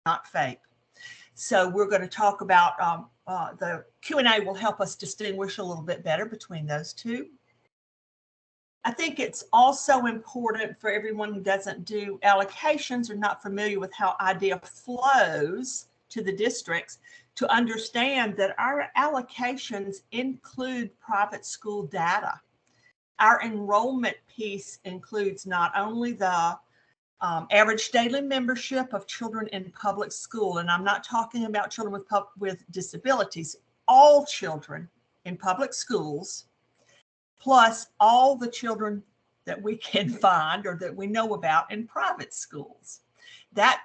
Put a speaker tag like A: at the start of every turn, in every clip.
A: not FAPE. So we're going to talk about the Q&A will help us distinguish a little bit better between those two. I think it's also important for everyone who doesn't do allocations or not familiar with how IDEA flows to the districts to understand that our allocations include private school data. Our enrollment piece includes not only the average daily membership of children in public school, and I'm not talking about children with disabilities, all children in public schools, plus all the children that we can find or that we know about in private schools. That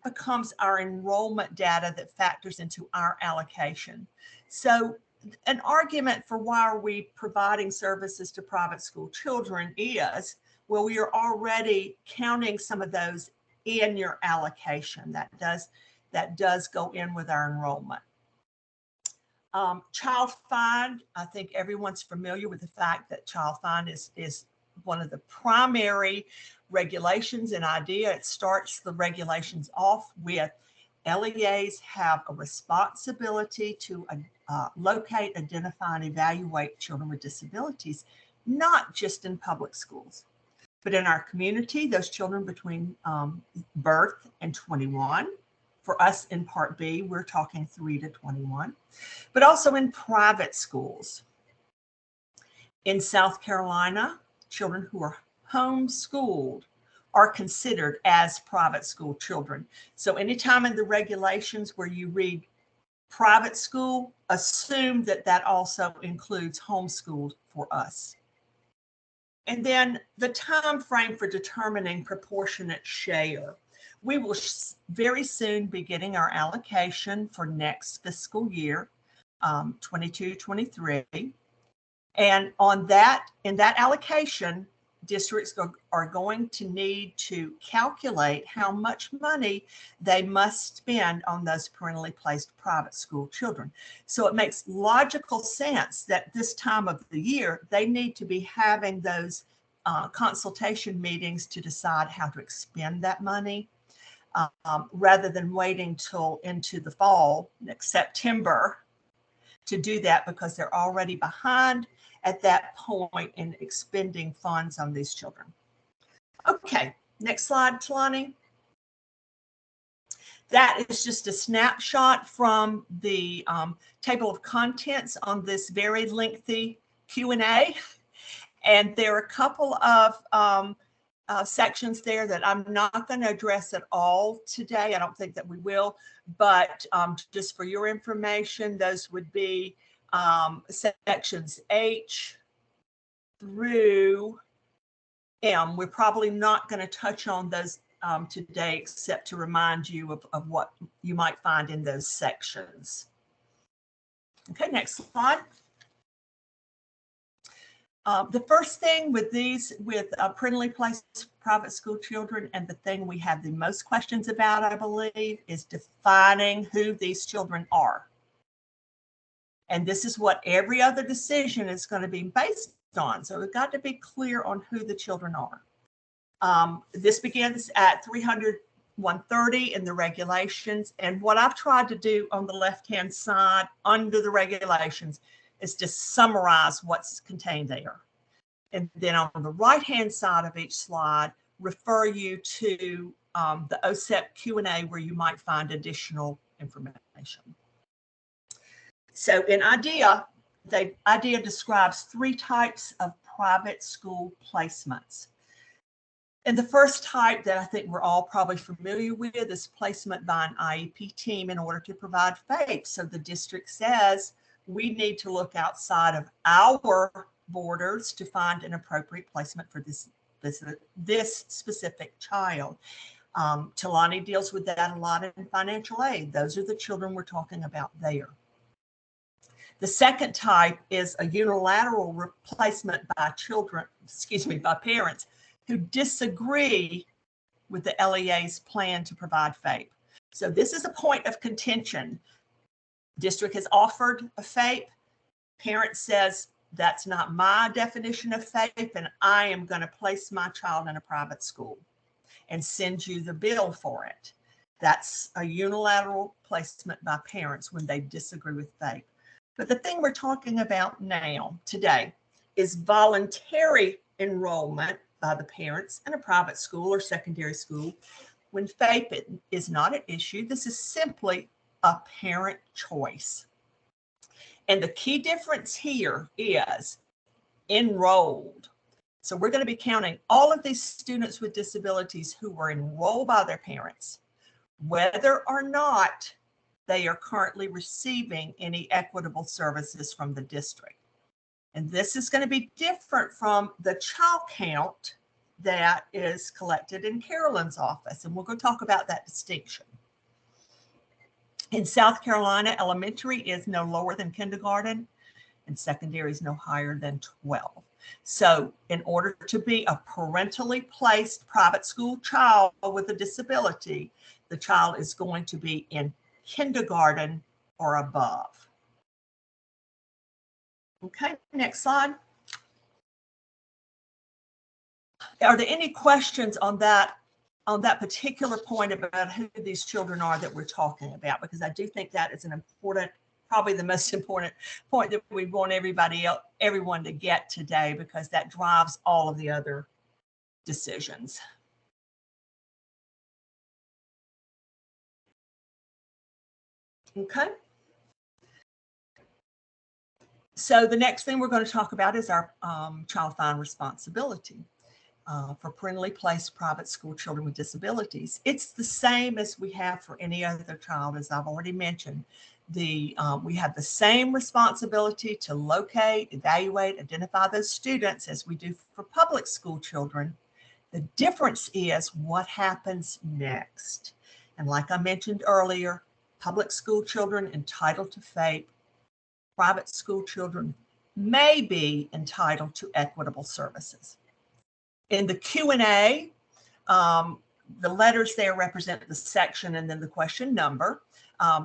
A: becomes our enrollment data that factors into our allocation. So an argument for why are we providing services to private school children is, well, we are already counting some of those in your allocation. That does go in with our enrollment. Child Find, I think everyone's familiar with the fact that Child Find is one of the primary regulations in IDEA. It starts the regulations off with LEAs have a responsibility to locate, identify, and evaluate children with disabilities, not just in public schools, but in our community, those children between birth and 21. For us in Part B, we're talking 3 to 21, but also in private schools. In South Carolina, children who are homeschooled are considered as private school children. So anytime in the regulations where you read private school, assume that that also includes homeschooled for us. And then the time frame for determining proportionate share. We will very soon be getting our allocation for next fiscal year, 22-23. And on that, in that allocation, districts are going to need to calculate how much money they must spend on those parentally placed private school children. So it makes logical sense that this time of the year, they need to be having those consultation meetings to decide how to expend that money. Rather than waiting till into the fall, next September, to do that, because they're already behind at that point in expending funds on these children. Okay, next slide, Talani. That is just a snapshot from the table of contents on this very lengthy Q&A. And there are a couple of sections there that I'm not going to address at all today. I don't think that we will, but just for your information, those would be sections H through M. We're probably not going to touch on those today, except to remind you of what you might find in those sections. Okay, next slide. The first thing with parentally placed private school children, and the thing we have the most questions about, I believe, is defining who these children are. And this is what every other decision is going to be based on. So we've got to be clear on who the children are. This begins at 300-130 in the regulations. And what I've tried to do on the left-hand side under the regulations is to summarize what's contained there. And then on the right-hand side of each slide, refer you to the OSEP Q&A where you might find additional information. So in IDEA, IDEA describes 3 types of private school placements. And the first type that I think we're all probably familiar with is placement by an IEP team in order to provide FAPE. So the district says, we need to look outside of our borders to find an appropriate placement for this specific child. Talani deals with that a lot in financial aid. Those are the children we're talking about there. The second type is a unilateral replacement by by parents who disagree with the LEA's plan to provide FAPE. So this is a point of contention. District has offered a FAPE. Parent says, that's not my definition of FAPE, and I am going to place my child in a private school and send you the bill for it. That's a unilateral placement by parents when they disagree with FAPE. But the thing we're talking about now, today, is voluntary enrollment by the parents in a private school or secondary school when FAPE is not an issue. This is simply a parent choice. And the key difference here is enrolled. So we're going to be counting all of these students with disabilities who were enrolled by their parents, whether or not they are currently receiving any equitable services from the district. And this is going to be different from the child count that is collected in Carolyn's office. And we're going to talk about that distinction. In South Carolina, elementary is no lower than kindergarten and secondary is no higher than 12. So in order to be a parentally placed private school child with a disability, the child is going to be in kindergarten or above. Okay, next slide. Are there any questions on that particular point about who these children are that we're talking about? Because I do think that is an important, probably the most important point that we want everyone to get today, because that drives all of the other decisions. Okay. So the next thing we're going to talk about is our child find responsibility. For parentally placed private school children with disabilities. It's the same as we have for any other child, as I've already mentioned. We have the same responsibility to locate, evaluate, identify those students as we do for public school children. The difference is what happens next. And like I mentioned earlier, public school children entitled to FAPE, private school children may be entitled to equitable services. In the Q&A, the letters there represent the section and then the question number.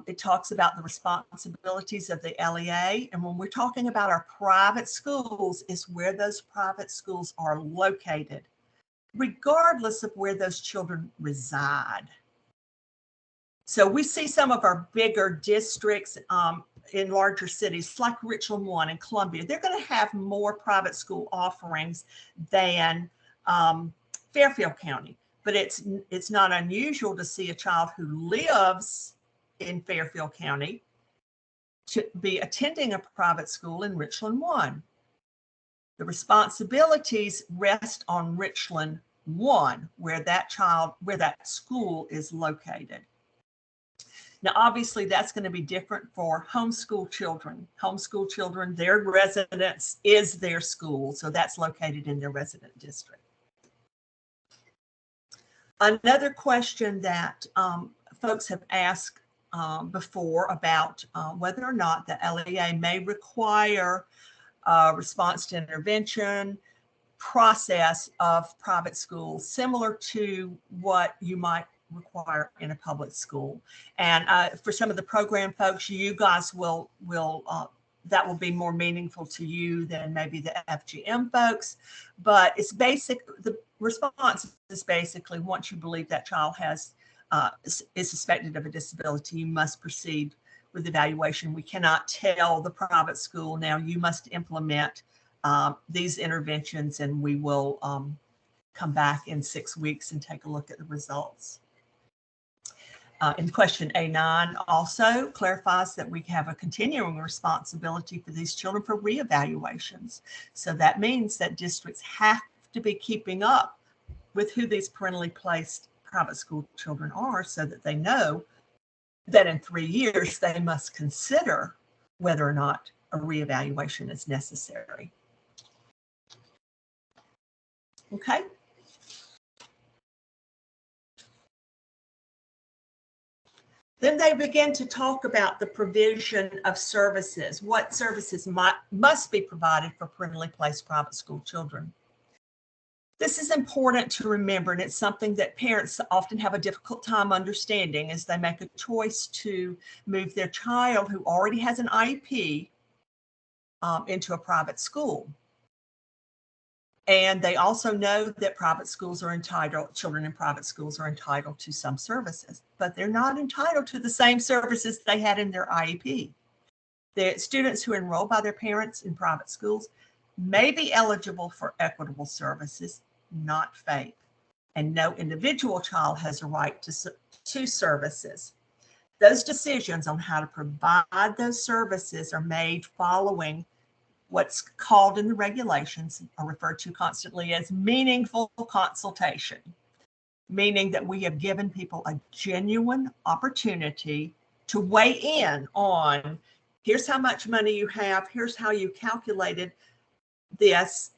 A: It talks about the responsibilities of the LEA. And when we're talking about our private schools, is where those private schools are located, regardless of where those children reside. So we see some of our bigger districts in larger cities like Richland 1 and Columbia. They're going to have more private school offerings than Fairfield County, but it's not unusual to see a child who lives in Fairfield County to be attending a private school in Richland 1. The responsibilities rest on Richland 1, where that school is located. Now, obviously, that's going to be different for homeschool children. Homeschool children, their residence is their school, so that's located in their resident district. Another question that folks have asked before about whether or not the LEA may require a response to intervention process of private schools, similar to what you might require in a public school. And for some of the program folks, you guys will that will be more meaningful to you than maybe the FGM folks. But it's basic. The response is basically, once you believe that child is suspected of a disability, you must proceed with evaluation. We cannot tell the private school, now you must implement these interventions, and we will come back in 6 weeks and take a look at the results. In question A9 also clarifies that we have a continuing responsibility for these children for reevaluations. So that means that districts have to be keeping up with who these parentally placed private school children are, so that they know that in 3 years they must consider whether or not a reevaluation is necessary. Okay. Then they begin to talk about the provision of services, what services must be provided for parentally placed private school children. This is important to remember, and it's something that parents often have a difficult time understanding as they make a choice to move their child who already has an IEP into a private school. And they also know that private schools are entitled, children in private schools are entitled to some services, but they're not entitled to the same services they had in their IEP. The students who enroll by their parents in private schools may be eligible for equitable services, not FAPE. And no individual child has a right to services. Those decisions on how to provide those services are made following what's called in the regulations, are referred to constantly as meaningful consultation, meaning that we have given people a genuine opportunity to weigh in on, here's how much money you have, here's how you calculated this,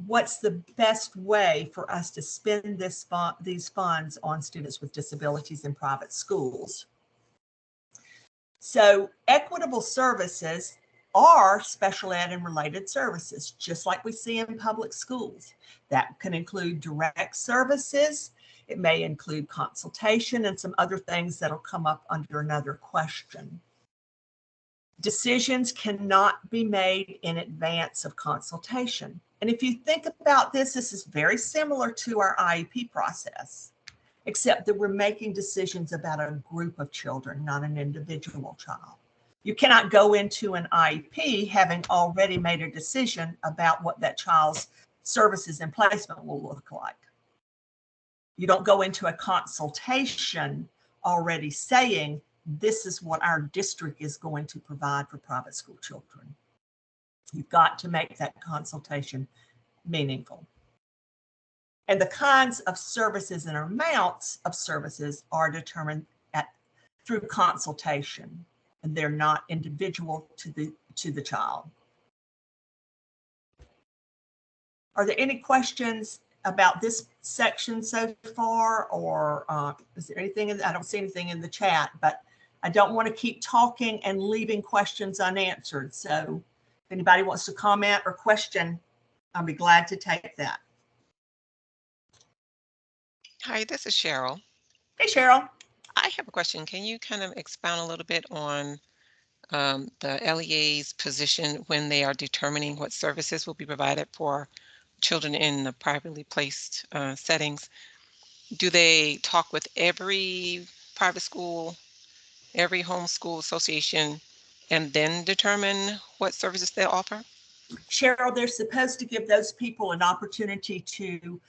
A: what's the best way for us to spend these funds on students with disabilities in private schools. So equitable services are special ed and related services, just like we see in public schools. That can include direct services. It may include consultation and some other things that'll come up under another question. Decisions cannot be made in advance of consultation. And if you think about this, this is very similar to our IEP process, except that we're making decisions about a group of children, not an individual child. You cannot go into an IEP having already made a decision about what that child's services and placement will look like. You don't go into a consultation already saying, this is what our district is going to provide for private school children. You've got to make that consultation meaningful. And the kinds of services and amounts of services are determined through consultation, and they're not individual to the child. Are there any questions about this section so far, or is there anything? I don't see anything in the chat, but I don't want to keep talking and leaving questions unanswered. So if anybody wants to comment or question, I'll be glad to take that.
B: Hi, this is Cheryl.
A: Hey, Cheryl.
B: I have a question. Can you kind of expound a little bit on the LEA's position when they are determining what services will be provided for children in the privately placed settings? Do they talk with every private school, every homeschool association, and then determine what services they'll offer?
A: Cheryl, they're supposed to give those people an opportunity to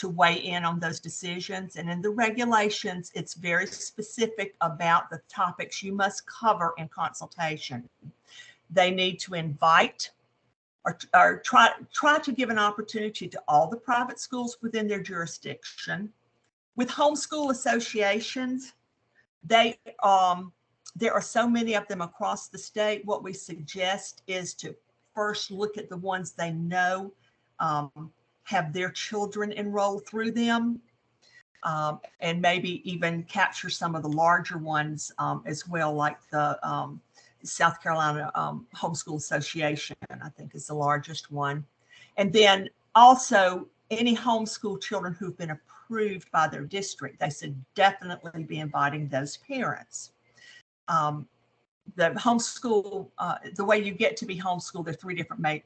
A: weigh in on those decisions. And in the regulations, it's very specific about the topics you must cover in consultation. They need to invite or try to give an opportunity to all the private schools within their jurisdiction. With homeschool associations, there are so many of them across the state. What we suggest is to first look at the ones they know have their children enrolled through them, and maybe even capture some of the larger ones as well, like the South Carolina Homeschool Association, I think is the largest one. And then also any homeschool children who've been approved by their district, they should definitely be inviting those parents. The homeschool, the way you get to be homeschooled, there are 3 different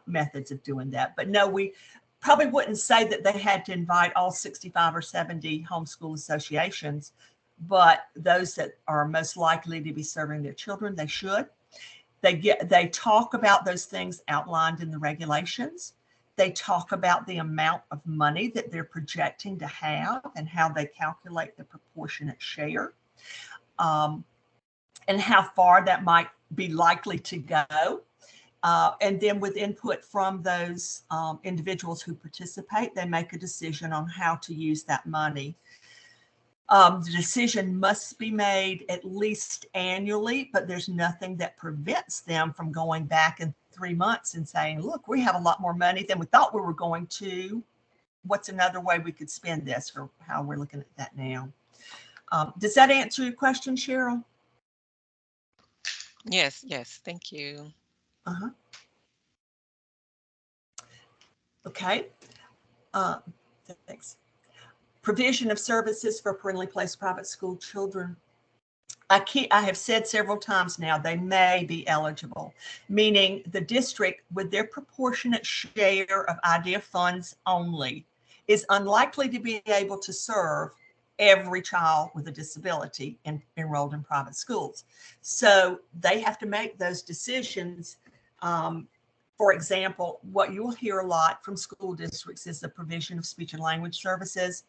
A: methods of doing that. But no, we probably wouldn't say that they had to invite all 65 or 70 homeschool associations, but those that are most likely to be serving their children, they should. They talk about those things outlined in the regulations. They talk about the amount of money that they're projecting to have and how they calculate the proportionate share, and how far that might be likely to go. And then with input from those individuals who participate, they make a decision on how to use that money. The decision must be made at least annually, but there's nothing that prevents them from going back in 3 months and saying, look, we have a lot more money than we thought we were going to. What's another way we could spend this, or how we're looking at that now? Does that answer your question, Cheryl?
B: Yes, thank you.
A: Uh-huh. Okay. Thanks. Provision of services for parentally placed private school children. I have said several times now, they may be eligible, meaning the district with their proportionate share of IDEA funds only is unlikely to be able to serve every child with a disability enrolled in private schools. So they have to make those decisions. For example, what you'll hear a lot from school districts is the provision of speech and language services,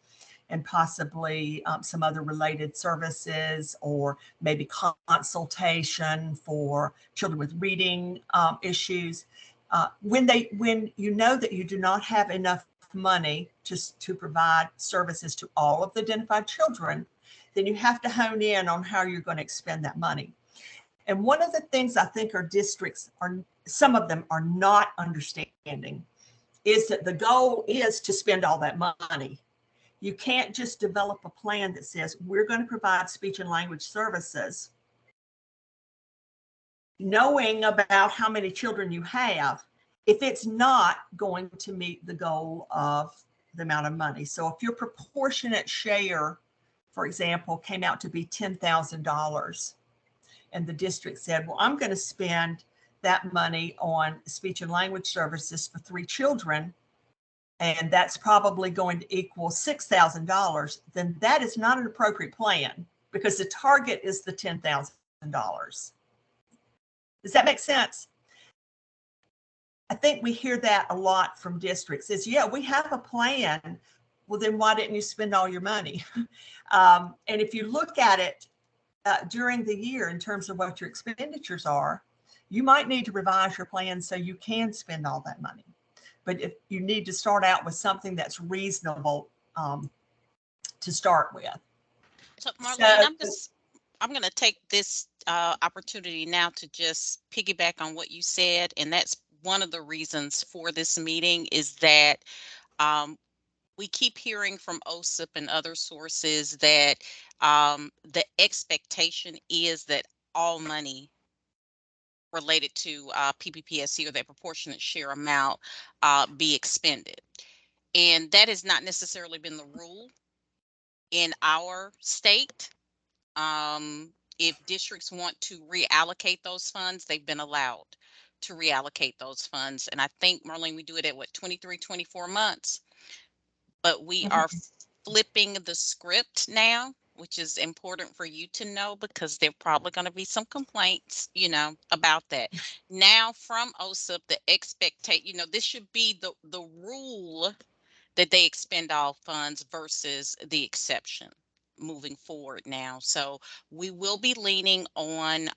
A: and possibly some other related services, or maybe consultation for children with reading issues. When you know that you do not have enough money to provide services to all of the identified children, then you have to hone in on how you're going to expend that money. And one of the things I think our districts some of them are not understanding, is that the goal is to spend all that money. You can't just develop a plan that says we're going to provide speech and language services, knowing about how many children you have, if it's not going to meet the goal of the amount of money. So if your proportionate share, for example, came out to be $10,000, and the district said, well, I'm going to spend that money on speech and language services for 3 children, and that's probably going to equal $6,000, then that is not an appropriate plan, because the target is the $10,000. Does that make sense? I think we hear that a lot from districts is, yeah, we have a plan. Well, then why didn't you spend all your money? And if you look at it during the year in terms of what your expenditures are, you might need to revise your plan so you can spend all that money. But if you need to start out with something that's reasonable to start with.
C: So Marlene,
A: So,
C: I'm going to take this opportunity now to just piggyback on what you said, and that's one of the reasons for this meeting is that we keep hearing from OSIP and other sources that the expectation is that all money related to PPPSC, or that proportionate share amount, be expended. And that has not necessarily been the rule in our state. If districts want to reallocate those funds, they've been allowed to reallocate those funds. And I think, Marlene, we do it at what, 23, 24 months, but we are flipping the script now, which is important for you to know, because there are probably going to be some complaints, about that. Now from OSIP, the expectation, this should be the rule, that they expend all funds versus the exception moving forward now. So we will be leaning on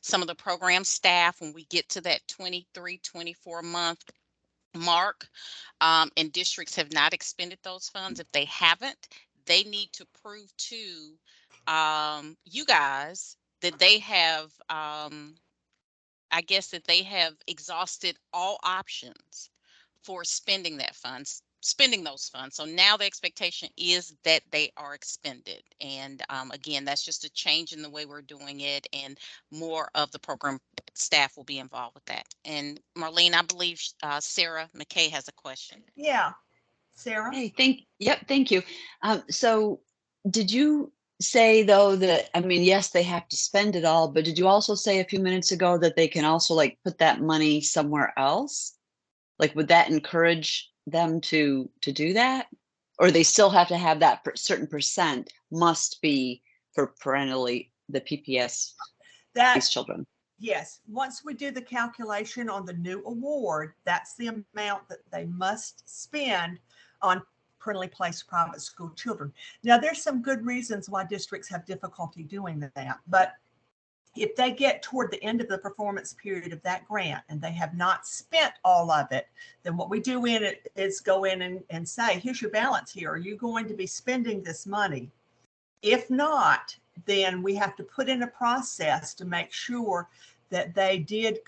C: some of the program staff when we get to that 23, 24 month mark, and districts have not expended those funds. If they haven't, they need to prove to you guys that they have, I guess, that they have exhausted all options for spending those funds. So now the expectation is that they are expended. And again, that's just a change in the way we're doing it, and more of the program staff will be involved with that. And Marlene, I believe Sarah McKay has a question.
A: yeah, Sarah?
D: Hey, thank you. So did you say, though, that, yes, they have to spend it all, but did you also say a few minutes ago that they can also put that money somewhere else? Would that encourage them to do that? Or they still have to have that certain percent must be for parentally the PPS, these children?
A: Yes, once we do the calculation on the new award, that's the amount that they must spend on parentally placed private school children. Now, there's some good reasons why districts have difficulty doing that, but if they get toward the end of the performance period of that grant and they have not spent all of it, then what we do is go in and say, here's your balance here. Are you going to be spending this money? If not, then we have to put in a process to make sure that they did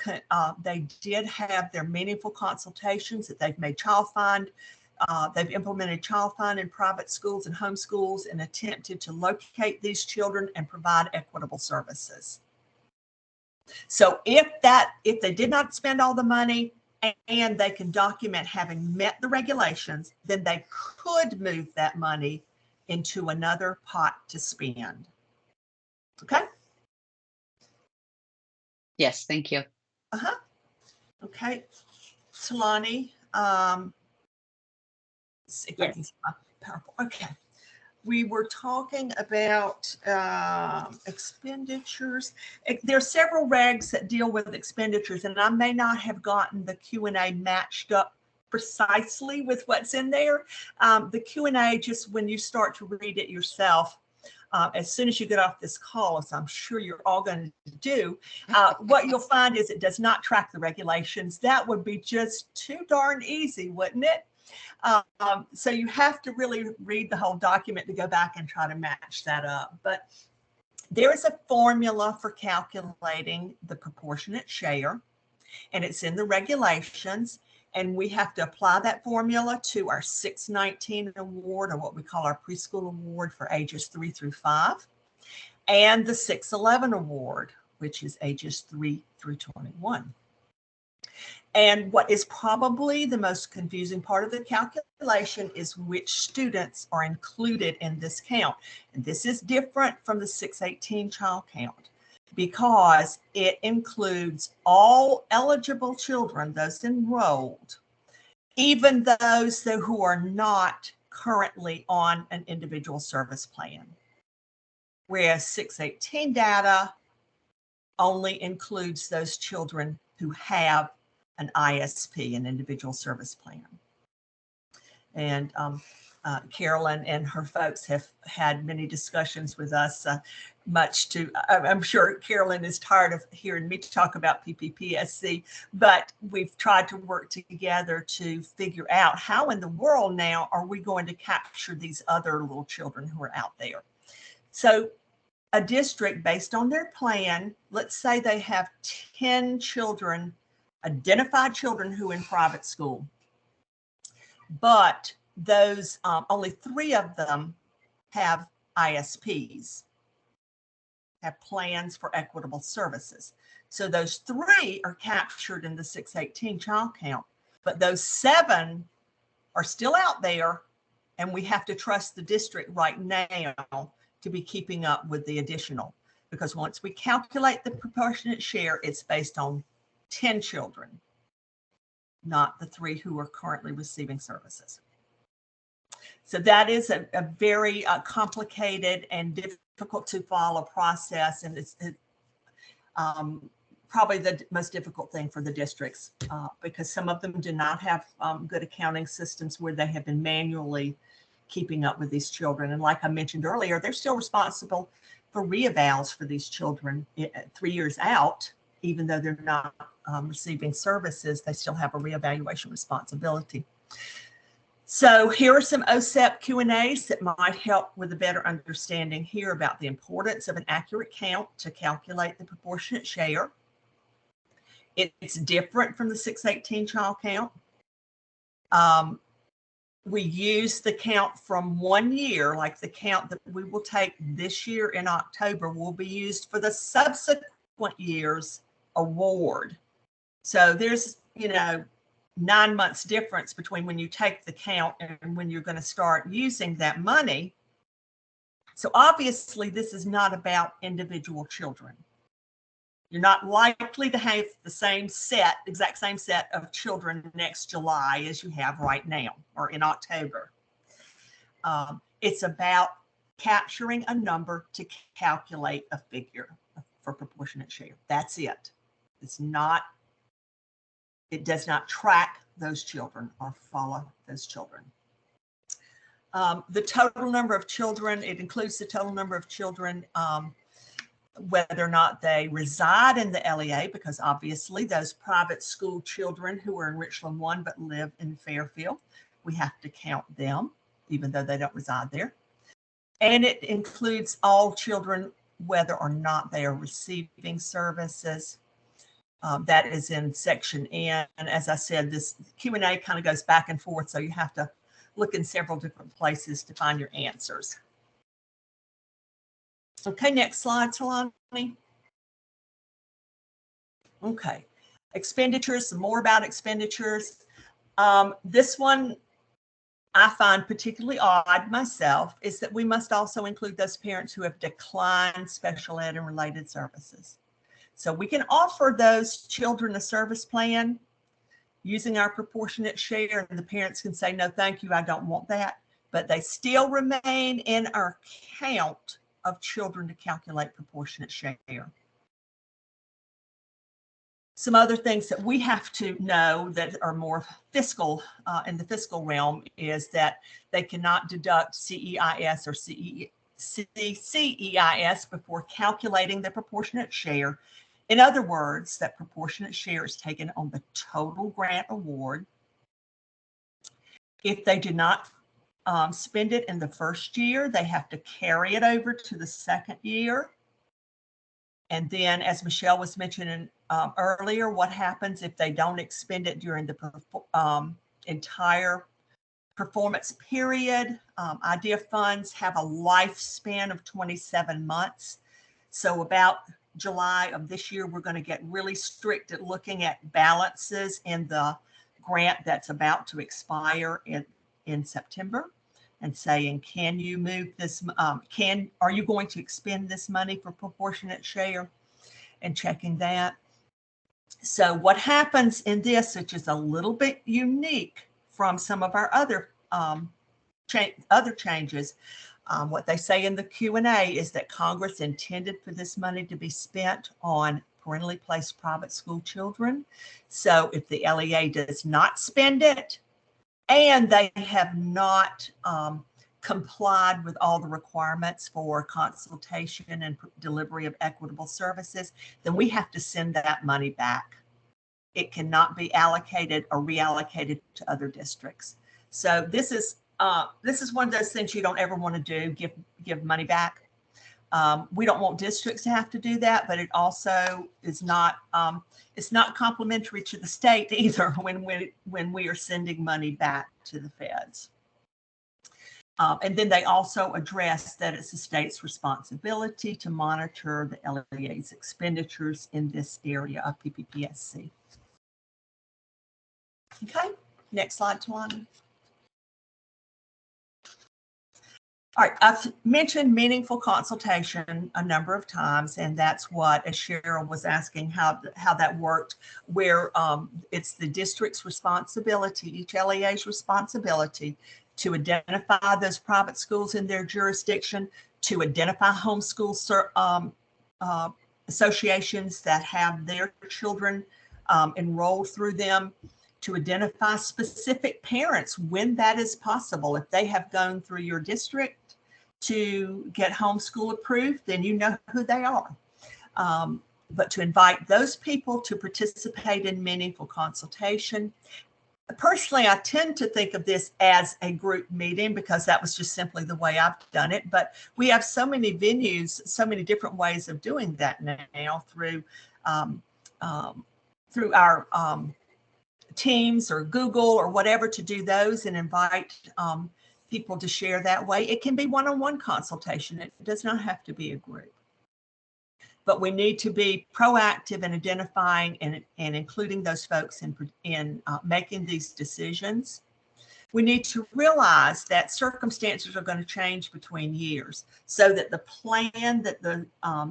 A: have their meaningful consultations, that they've made child find, they've implemented child find in private schools and homeschools, and attempted to locate these children and provide equitable services. So if they did not spend all the money and they can document having met the regulations, then they could move that money into another pot to spend. Okay.
D: Yes, thank you.
A: Uh-huh. Okay. Talani, see if I can see my PowerPoint. Okay. We were talking about expenditures. There are several regs that deal with expenditures, and I may not have gotten the Q&A matched up precisely with what's in there. The Q&A, just when you start to read it yourself, as soon as you get off this call, as I'm sure you're all going to do, what you'll find is it does not track the regulations. That would be just too darn easy, wouldn't it? So you have to really read the whole document to go back and try to match that up. But there is a formula for calculating the proportionate share, and it's in the regulations. And we have to apply that formula to our 619 award, or what we call our preschool award for ages 3 through 5, and the 611 award, which is ages 3 through 21. And what is probably the most confusing part of the calculation is which students are included in this count. And this is different from the 618 child count because it includes all eligible children, those enrolled, even those who are not currently on an individual service plan. Whereas 618 data only includes those children who have an ISP, an individual service plan. And Carolyn and her folks have had many discussions with us, much to, I'm sure Carolyn is tired of hearing me talk about PPPSC, but we've tried to work together to figure out how in the world now are we going to capture these other little children who are out there. So a district, based on their plan, let's say they have 10 children, identified children who are in private school, but those only 3 of them have ISPs, have plans for equitable services. So those 3 are captured in the 618 child count, but those 7 are still out there, and we have to trust the district right now to be keeping up with the additional, because once we calculate the proportionate share, it's based on 10 children, not the 3 who are currently receiving services. So that is a very complicated and difficult to follow process, and it's probably the most difficult thing for the districts because some of them do not have good accounting systems where they have been manually keeping up with these children. And like I mentioned earlier, they're still responsible for reevals for these children 3 years out, even though they're not receiving services, they still have a reevaluation responsibility. So here are some OSEP Q&As that might help with a better understanding here about the importance of an accurate count to calculate the proportionate share. It's different from the 618 child count. We use the count from 1 year, like the count that we will take this year in October will be used for the subsequent year's award. So there's, 9 months difference between when you take the count and when you're going to start using that money. So obviously this is not about individual children. You're not likely to have the same set, exact same set of children next July as you have right now or in October. It's about capturing a number to calculate a figure for proportionate share. That's it. It does not track those children or follow those children. The total number of children, it includes the total number of children, whether or not they reside in the LEA, because obviously those private school children who are in Richland 1 but live in Fairfield, we have to count them, even though they don't reside there. And it includes all children, whether or not they are receiving services. That is in section N. And as I said, this Q&A kind of goes back and forth, so you have to look in several different places to find your answers. Okay, next slide, Talani. Okay, expenditures, some more about expenditures. This one I find particularly odd myself is that we must also include those parents who have declined special ed and related services. So we can offer those children a service plan using our proportionate share, and the parents can say, no, thank you, I don't want that. But they still remain in our count of children to calculate proportionate share. Some other things that we have to know that are more fiscal in the fiscal realm is that they cannot deduct CEIS or CCEIS before calculating the proportionate share. In other words, that proportionate share is taken on the total grant award. If they do not spend it in the first year, they have to carry it over to the second year. And then, as Michelle was mentioning earlier, what happens if they don't expend it during the entire performance period? IDEA funds have a lifespan of 27 months. So about July of this year, we're going to get really strict at looking at balances in the grant that's about to expire in September, and saying, can you move this, are you going to expend this money for proportionate share, and checking that. So what happens in this, which is a little bit unique from some of our other changes, what they say in the Q&A is that Congress intended for this money to be spent on parentally placed private school children. So if the LEA does not spend it, and they have not complied with all the requirements for consultation and delivery of equitable services, then we have to send that money back. It cannot be allocated or reallocated to other districts. So this is one of those things you don't ever want to do, give money back. We don't want districts to have to do that, but it also is not, it's not complimentary to the state either when we are sending money back to the feds. And then they also address that it's the state's responsibility to monitor the LEA's expenditures in this area of PPPSC. Okay, next slide, Tawanda. All right, I've mentioned meaningful consultation a number of times, and that's what, as Cheryl was asking how that worked, where it's the district's responsibility, each LEA's responsibility to identify those private schools in their jurisdiction, to identify homeschool associations that have their children enrolled through them, to identify specific parents when that is possible. If they have gone through your district to get homeschool approved, then you know who they are. But to invite those people to participate in meaningful consultation. Personally, I tend to think of this as a group meeting because that was just simply the way I've done it. But we have so many venues, so many different ways of doing that now through our Teams or Google or whatever, to do those and invite people to share that way. It can be one-on-one consultation. It does not have to be a group. But we need to be proactive in identifying and including those folks in making these decisions. We need to realize that circumstances are going to change between years, so that the plan that the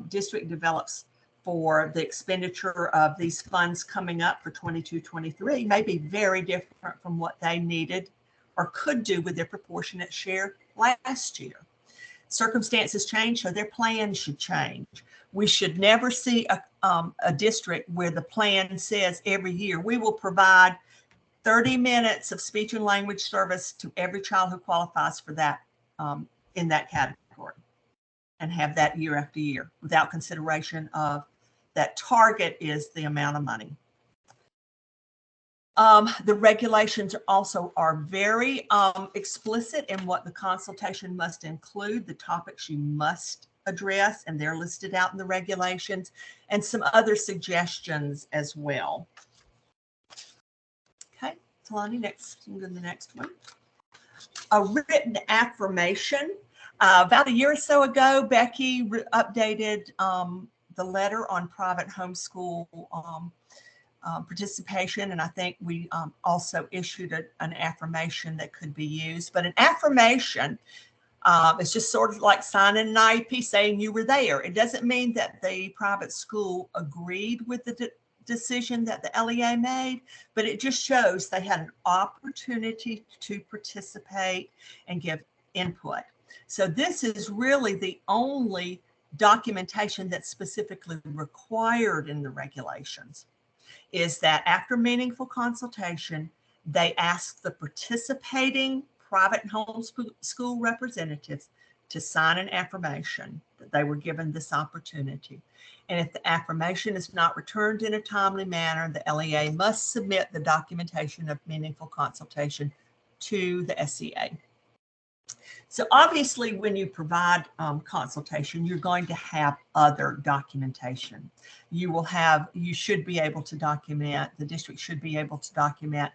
A: district develops for the expenditure of these funds coming up for 22-23 may be very different from what they needed or could do with their proportionate share last year. Circumstances change, so their plan should change. We should never see a district where the plan says every year we will provide 30 minutes of speech and language service to every child who qualifies for that in that category, and have that year after year without consideration of that target is the amount of money. The regulations also are very explicit in what the consultation must include, the topics you must address, and they're listed out in the regulations, and some other suggestions as well. Okay, Talani, next, we'll go to the next one. A written affirmation. About a year or so ago, Becky updated the letter on private homeschool participation, and I think we also issued an affirmation that could be used. But an affirmation is just sort of like signing an IEP saying you were there. It doesn't mean that the private school agreed with the decision that the LEA made, but it just shows they had an opportunity to participate and give input. So this is really the only documentation that's specifically required in the regulations, is that after meaningful consultation, they ask the participating private and homeschool representatives to sign an affirmation that they were given this opportunity. And if the affirmation is not returned in a timely manner, the LEA must submit the documentation of meaningful consultation to the SEA. So obviously, when you provide consultation, you're going to have other documentation. You should be able to document, the district should be able to document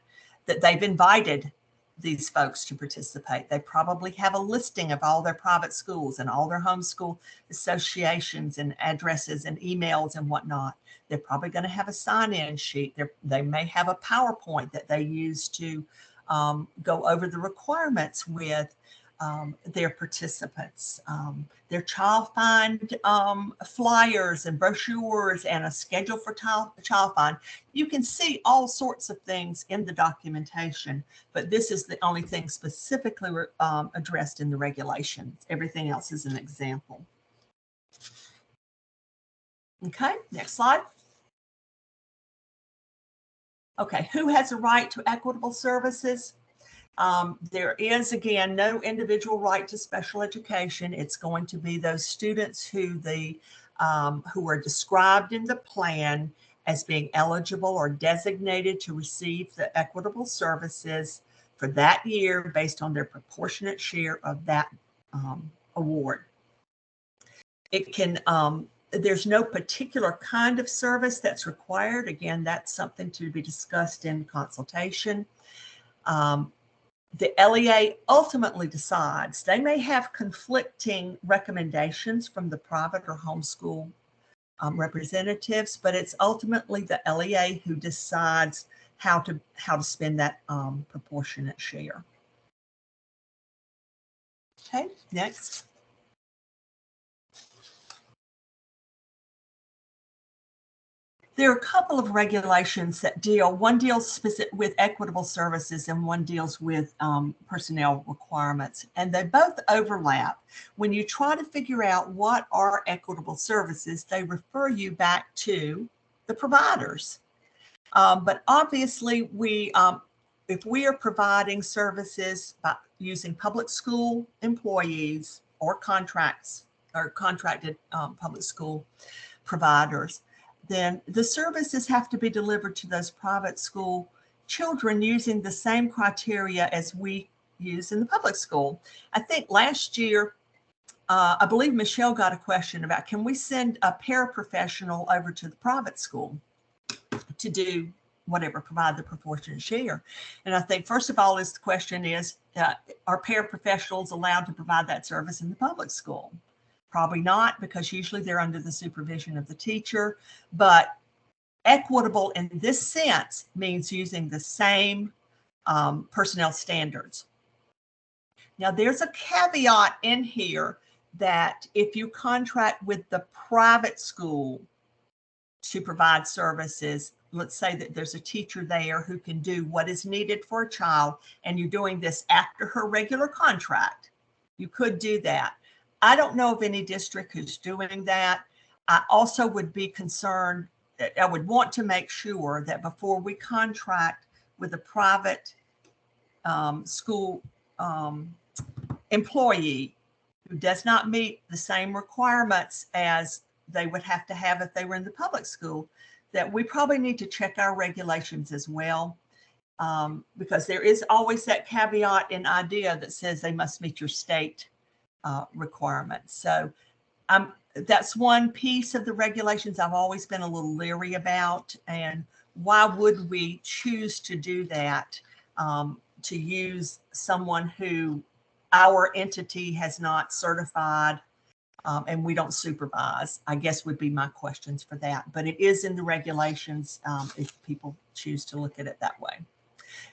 A: that they've invited these folks to participate. They probably have a listing of all their private schools and all their homeschool associations and addresses and emails and whatnot. They're probably going to have a sign-in sheet. They may have a PowerPoint that they use to go over the requirements with their participants, their Child Find flyers and brochures and a schedule for Child Find. You can see all sorts of things in the documentation, but this is the only thing specifically addressed in the regulations. Everything else is an example. Okay, next slide. Okay, who has a right to equitable services? There is, again, no individual right to special education. It's going to be those students who are described in the plan as being eligible or designated to receive the equitable services for that year based on their proportionate share of that award. It can, there's no particular kind of service that's required. Again, that's something to be discussed in consultation. The LEA ultimately decides. They may have conflicting recommendations from the private or homeschool representatives, but it's ultimately the LEA who decides how to spend that proportionate share. Okay, next. There are a couple of regulations that one deals with equitable services and one deals with personnel requirements, and they both overlap. When you try to figure out what are equitable services, they refer you back to the providers. But obviously, if we are providing services by using public school employees or contracted public school providers, then the services have to be delivered to those private school children using the same criteria as we use in the public school. I think last year, I believe Michelle got a question about, can we send a paraprofessional over to the private school to do whatever, provide the proportionate share? And I think, first of all, the question is, are paraprofessionals allowed to provide that service in the public school? Probably not, because usually they're under the supervision of the teacher. But equitable in this sense means using the same personnel standards. Now, there's a caveat in here that if you contract with the private school to provide services, let's say that there's a teacher there who can do what is needed for a child, and you're doing this after her regular contract, you could do that. I don't know of any district who's doing that. I also would be concerned that I would want to make sure that before we contract with a private school employee who does not meet the same requirements as they would have to have if they were in the public school, that we probably need to check our regulations as well, because there is always that caveat in IDEA that says they must meet your state requirements. So that's one piece of the regulations I've always been a little leery about. And why would we choose to do that, to use someone who our entity has not certified And we don't supervise, I guess would be my questions for that. But it is in the regulations if people choose to look at it that way.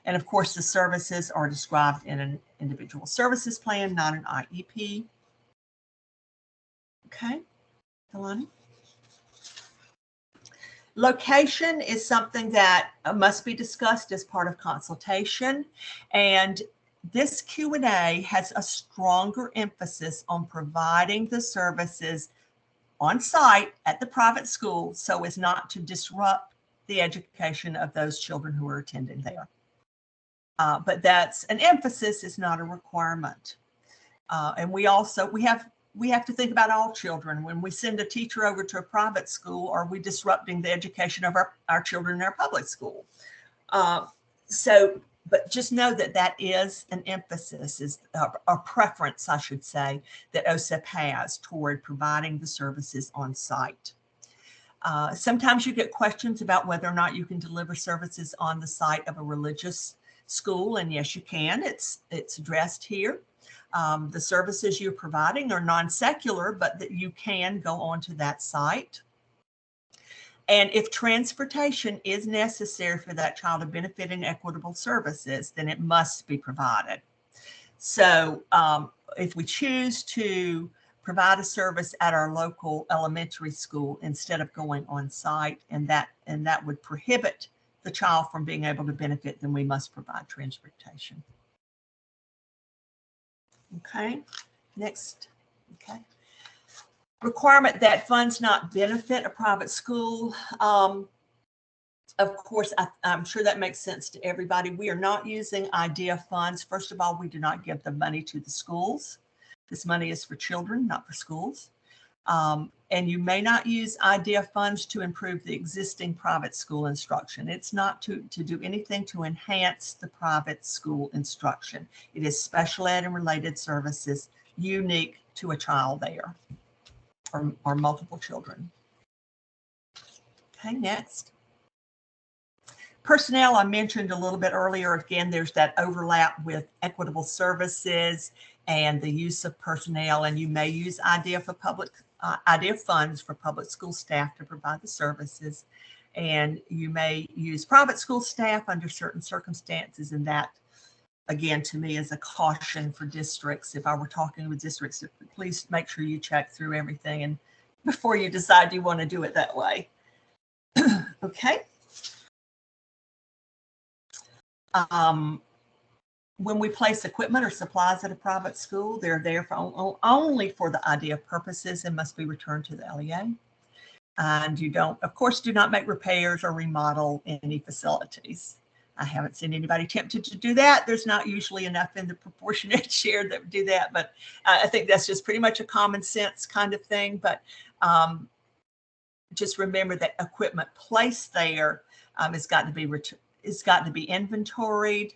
A: And of course, the services are described in an individual services plan, not an IEP. Okay, Delaney? Location is something that must be discussed as part of consultation. And this Q&A has a stronger emphasis on providing the services on site at the private school so as not to disrupt the education of those children who are attending there. But that's an emphasis, it's not a requirement. And we have to think about all children. When we send a teacher over to a private school, are we disrupting the education of our children in our public school? But just know that that is an emphasis, is a preference, I should say, that OSEP has toward providing the services on site. Sometimes you get questions about whether or not you can deliver services on the site of a religious school, and yes, you can. It's addressed here. The services you're providing are non-secular, but that you can go onto that site. And if transportation is necessary for that child to benefit in equitable services, then it must be provided. So if we choose to provide a service at our local elementary school instead of going on site, and that would prohibit the child from being able to benefit, then we must provide transportation. Okay, next. Okay. Requirement that funds not benefit a private school. Of course, I'm sure that makes sense to everybody. We are not using IDEA funds. First of all, we do not give the money to the schools. This money is for children, not for schools. And you may not use IDEA funds to improve the existing private school instruction. It's not to do anything to enhance the private school instruction. It is special ed and related services unique to a child there, or multiple children. Okay, next. Personnel, I mentioned a little bit earlier. Again, there's that overlap with equitable services and the use of personnel, and you may use IDEA funds for public school staff to provide the services, and you may use private school staff under certain circumstances, and that, again, to me, is a caution for districts. If I were talking with districts, please make sure you check through everything and before you decide you want to do it that way. Okay. When we place equipment or supplies at a private school, they're there for only for the IDEA purposes and must be returned to the LEA. And you don't, of course, do not make repairs or remodel any facilities. I haven't seen anybody tempted to do that. There's not usually enough in the proportionate share that would do that, but I think that's just pretty much a common sense kind of thing. But just remember that equipment placed there has got to be inventoried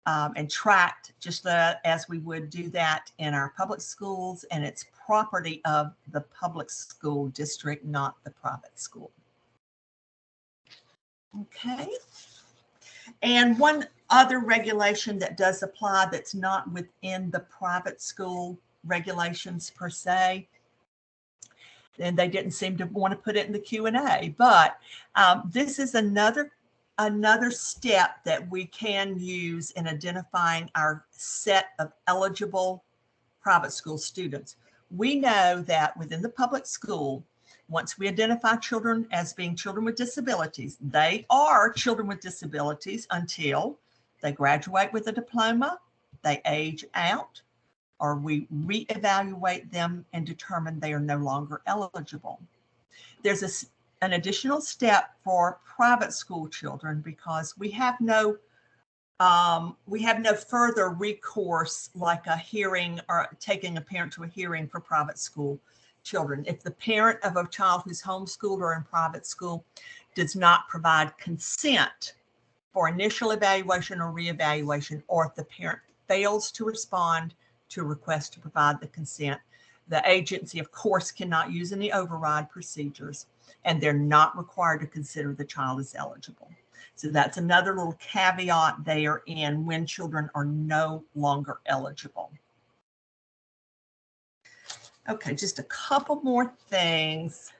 A: and tracked, just as we would do that in our public schools, and it's property of the public school district, not the private school. Okay. And one other regulation that does apply that's not within the private school regulations per se, and they didn't seem to want to put it in the Q&A, but this is another step that we can use in identifying our set of eligible private school students. We know that within the public school, once we identify children as being children with disabilities, they are children with disabilities until they graduate with a diploma, they age out, or we reevaluate them and determine they are no longer eligible. There's an additional step for private school children because we have no further recourse like a hearing or taking a parent to a hearing for private school children. If the parent of a child who's homeschooled or in private school does not provide consent for initial evaluation or reevaluation, or if the parent fails to respond to a request to provide the consent, the agency, of course, cannot use any override procedures, and they're not required to consider the child as eligible. So that's another little caveat there in when children are no longer eligible. Okay, just a couple more things.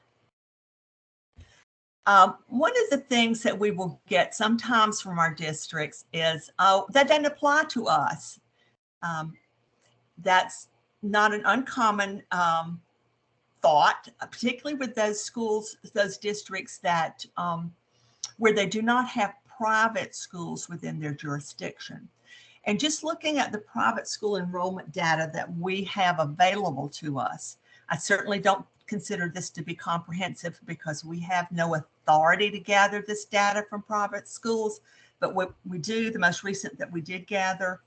A: One of the things that we will get sometimes from our districts is, oh, that doesn't apply to us. That's not an uncommon thought, particularly with those schools, those districts that where they do not have private schools within their jurisdiction. And just looking at the private school enrollment data that we have available to us, I certainly don't consider this to be comprehensive because we have no authority to gather this data from private schools. But what we do, the most recent that we did gather,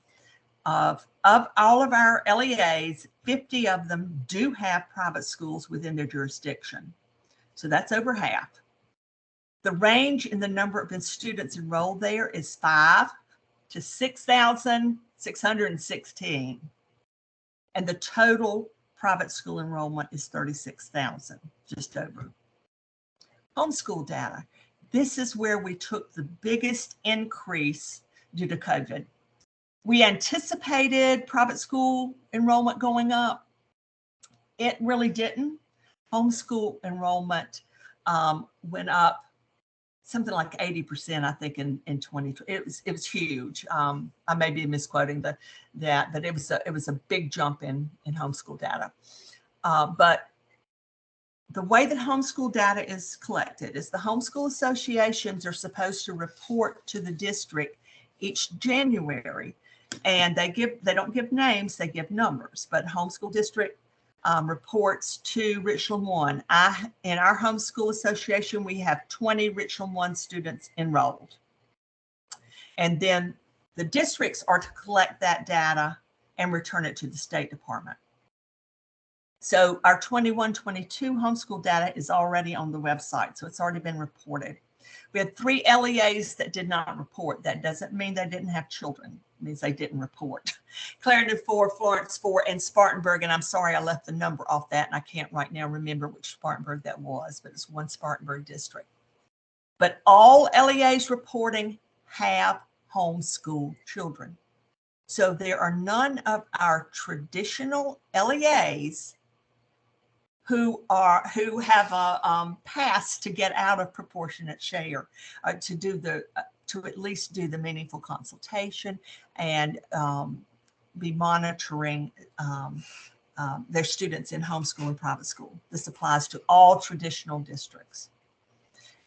A: of all of our LEAs, 50 of them do have private schools within their jurisdiction. So that's over half. The range in the number of students enrolled there is 5 to 6,616. And the total private school enrollment is 36,000, just over. Homeschool data. This is where we took the biggest increase due to COVID. We anticipated private school enrollment going up. It really didn't. Homeschool enrollment went up something like 80%, I think, in 2020. It was huge. I may be misquoting that, but it was a big jump in homeschool data. But the way that homeschool data is collected is the homeschool associations are supposed to report to the district each January, and they don't give names, they give numbers. But homeschool district reports to Richland 1. In our homeschool association, we have 20 Richland 1 students enrolled. And then the districts are to collect that data and return it to the State Department. So our 21-22 homeschool data is already on the website, so it's already been reported. We had 3 LEAs that did not report. That doesn't mean they didn't have children. It means they didn't report. Clarendon 4, Florence 4, and Spartanburg. And I'm sorry I left the number off that, and I can't right now remember which Spartanburg that was, but it's one Spartanburg district. But all LEAs reporting have homeschool children. So there are none of our traditional LEAs who have a pass to get out of proportionate share, to at least do the meaningful consultation and be monitoring their students in homeschool and private school. This applies to all traditional districts.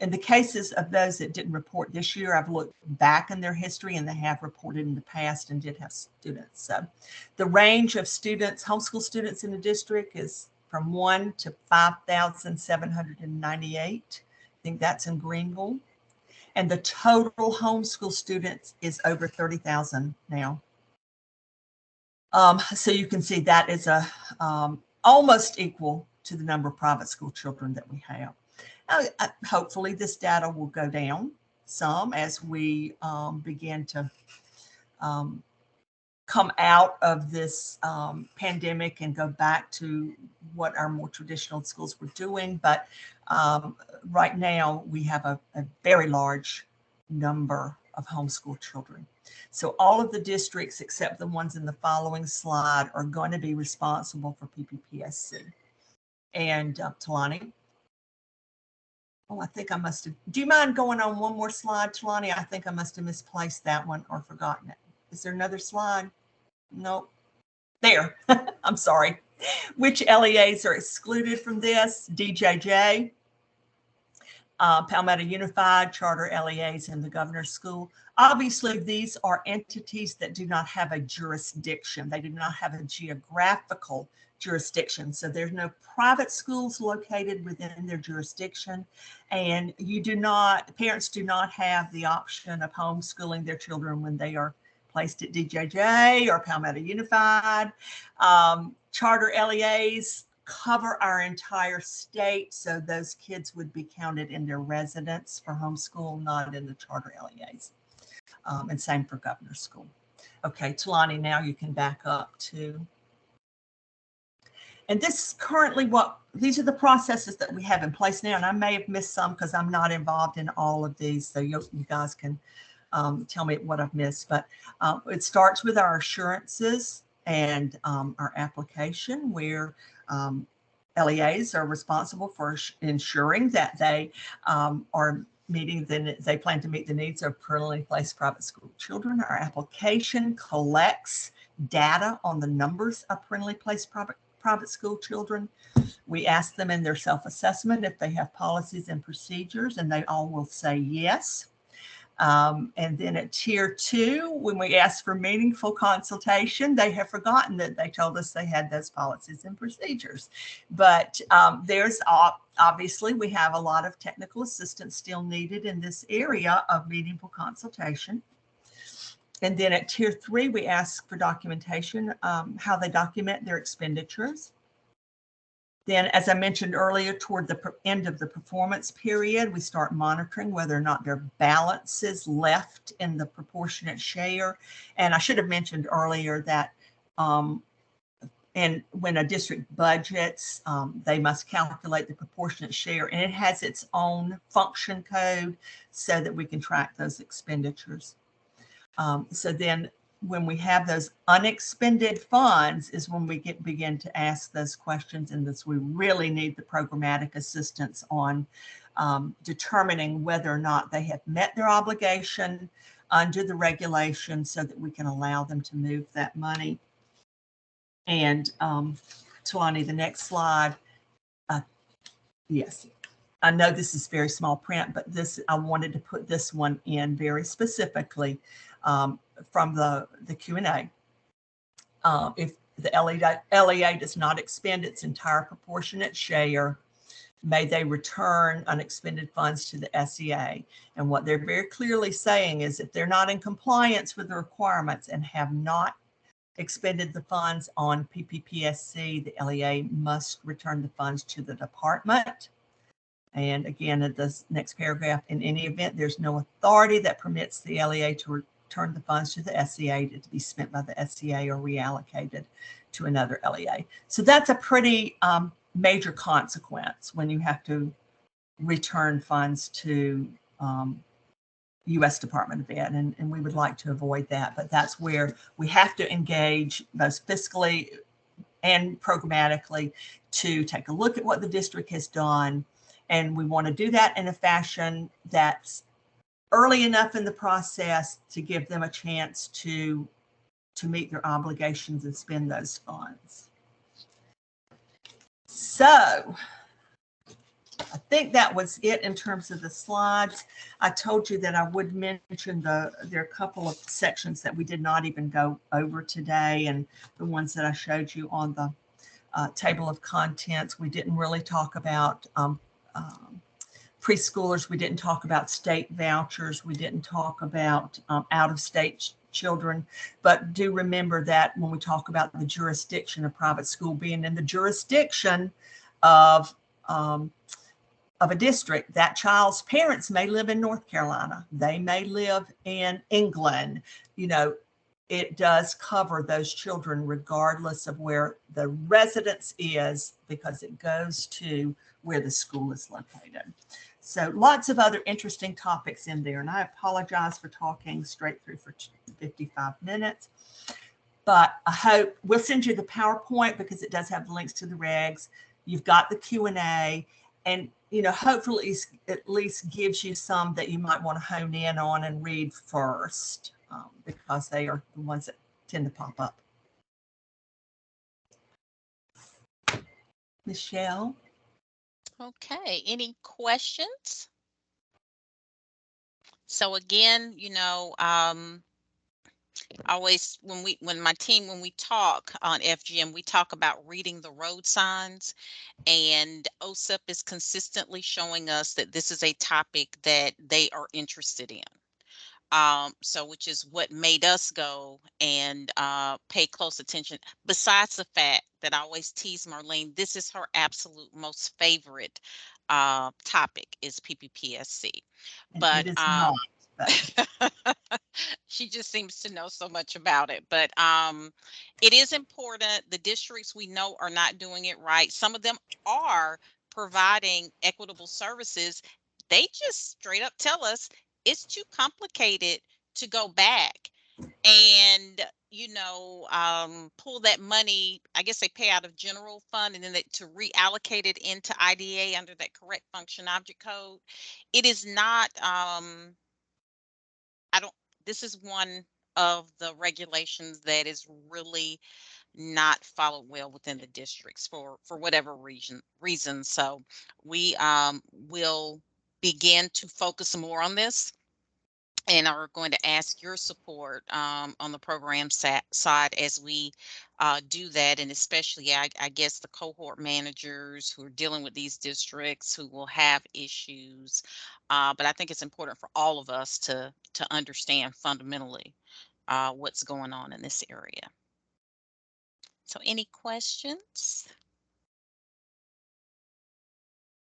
A: In the cases of those that didn't report this year, I've looked back in their history and they have reported in the past and did have students. So the range of students, homeschool students in the district, is from 1 to 5,798. I think that's in Greenville. And the total homeschool students is over 30,000 now. So you can see that is almost equal to the number of private school children that we have. Hopefully this data will go down some as we begin to come out of this pandemic and go back to what our more traditional schools were doing. But right now we have a very large number of homeschool children. So all of the districts, except the ones in the following slide, are going to be responsible for PPPSC. And Talani? Oh, I think I must have, do you mind going on one more slide, Talani? I think I must have misplaced that one or forgotten it. Is there another slide? Nope. There. I'm sorry. Which LEAs are excluded from this? DJJ, Palmetto Unified, Charter LEAs, and the Governor's School. Obviously, these are entities that do not have a jurisdiction. They do not have a geographical jurisdiction. So there's no private schools located within their jurisdiction. And parents do not have the option of homeschooling their children when they are placed at DJJ or Palmetto Unified. Charter LEAs cover our entire state, so those kids would be counted in their residence for homeschool, not in the charter LEAs. And same for Governor's School. Okay, Talani, now you can back up to. And this is currently these are the processes that we have in place now. And I may have missed some because I'm not involved in all of these. So you guys can tell me what I've missed. But it starts with our assurances and our application, where LEAs are responsible for ensuring that they are meeting they plan to meet the needs of parentally placed private school children. Our application collects data on the numbers of parentally placed private school children. We ask them in their self-assessment if they have policies and procedures, and they all will say yes. And then at tier 2, when we ask for meaningful consultation, they have forgotten that they told us they had those policies and procedures. But there's obviously, we have a lot of technical assistance still needed in this area of meaningful consultation. And then at tier 3, we ask for documentation, how they document their expenditures. Then, as I mentioned earlier, toward the end of the performance period, we start monitoring whether or not there are balances left in the proportionate share. And I should have mentioned earlier that and when a district budgets, they must calculate the proportionate share, and it has its own function code so that we can track those expenditures. So then when we have those unexpended funds is when we begin to ask those questions, and this we really need the programmatic assistance on determining whether or not they have met their obligation under the regulation so that we can allow them to move that money. And Tawani, the next slide. Yes, I know this is very small print, but this I wanted to put this one in very specifically. From the Q&A. If the LEA does not expend its entire proportionate share, may they return unexpended funds to the SEA. And what they're very clearly saying is if they're not in compliance with the requirements and have not expended the funds on PPPSC, the LEA must return the funds to the department. And again, at this next paragraph, in any event, there's no authority that permits the LEA to return the funds to the SEA to be spent by the SEA or reallocated to another LEA. So that's a pretty major consequence when you have to return funds to U.S. Department of Ed, and we would like to avoid that. But that's where we have to engage both fiscally and programmatically to take a look at what the district has done. And we want to do that in a fashion that's early enough in the process to give them a chance to meet their obligations and spend those funds. So I think that was it in terms of the slides. I told you that I would mention there are a couple of sections that we did not even go over today, and the ones that I showed you on the table of contents. We didn't really talk about preschoolers. We didn't talk about state vouchers. We didn't talk about out-of-state children. But do remember that when we talk about the jurisdiction of private school being in the jurisdiction of a district, that child's parents may live in North Carolina. They may live in England. You know, it does cover those children regardless of where the residence is, because it goes to where the school is located. So lots of other interesting topics in there. And I apologize for talking straight through for 55 minutes. But I hope we'll send you the PowerPoint because it does have the links to the regs. You've got the Q&A. And, you know, hopefully at least gives you some that you might want to hone in on and read first, because they are the ones that tend to pop up. Michelle?
C: Okay, any questions? So again, you know, always when we talk on FGM, we talk about reading the road signs, and OSEP is consistently showing us that this is a topic that they are interested in. So which is what made us go and pay close attention, besides the fact that I always tease Marlene, this is her absolute most favorite topic is PPPSC. But
A: it is not, but
C: she just seems to know so much about it. But it is important. The districts we know are not doing it right. Some of them are providing equitable services. They just straight up tell us it's too complicated to go back and pull that money. I guess they pay out of general fund and then to reallocate it into IDA under that correct function object code. It is not. I don't. This is one of the regulations that is really not followed well within the districts for whatever reason. So we will begin to focus more on this and are going to ask your support on the program side as we do that. And especially, I guess, the cohort managers who are dealing with these districts who will have issues. But I think it's important for all of us to understand fundamentally what's going on in this area. So any questions?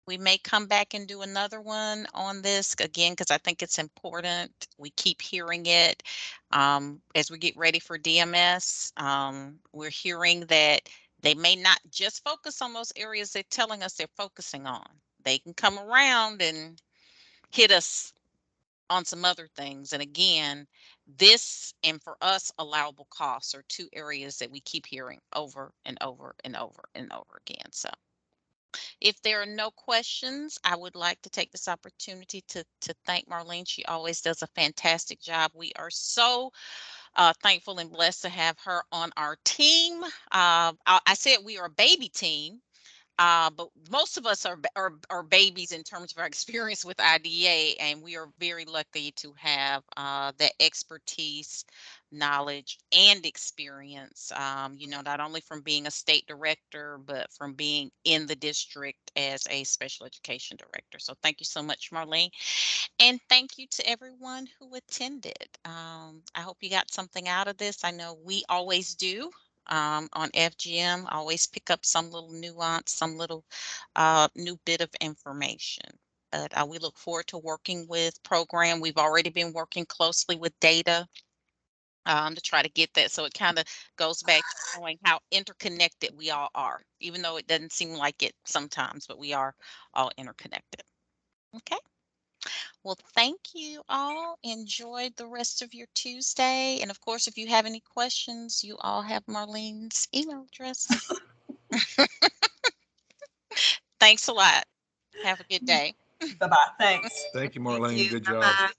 C: We may come back and do another one on this again, because I think it's important. We keep hearing it as we get ready for DMS. We're hearing that they may not just focus on those areas they're telling us they're focusing on. They can come around and hit us on some other things. And again, this and for us, allowable costs are two areas that we keep hearing over and over and over and over again. So if there are no questions, I would like to take this opportunity to thank Marlene. She always does a fantastic job. We are so thankful and blessed to have her on our team. I said we are a baby team. But most of us are babies in terms of our experience with IDA, and we are very lucky to have that expertise, knowledge, and experience, not only from being a state director, but from being in the district as a special education director. So thank you so much, Marlene. And thank you to everyone who attended. I hope you got something out of this. I know we always do. On FGM, always pick up some little nuance, some little new bit of information. But we look forward to working with program. We've already been working closely with data to try to get that. So it kind of goes back to showing how interconnected we all are, even though it doesn't seem like it sometimes, but we are all interconnected. Okay. Well, thank you all. Enjoy the rest of your Tuesday. And of course, if you have any questions, you all have Marlene's email address. Thanks a lot. Have a good day.
A: Bye-bye. Thanks.
E: Thank you,
F: Thank
E: Marlene.
F: you.
E: Good job.
F: Bye-bye.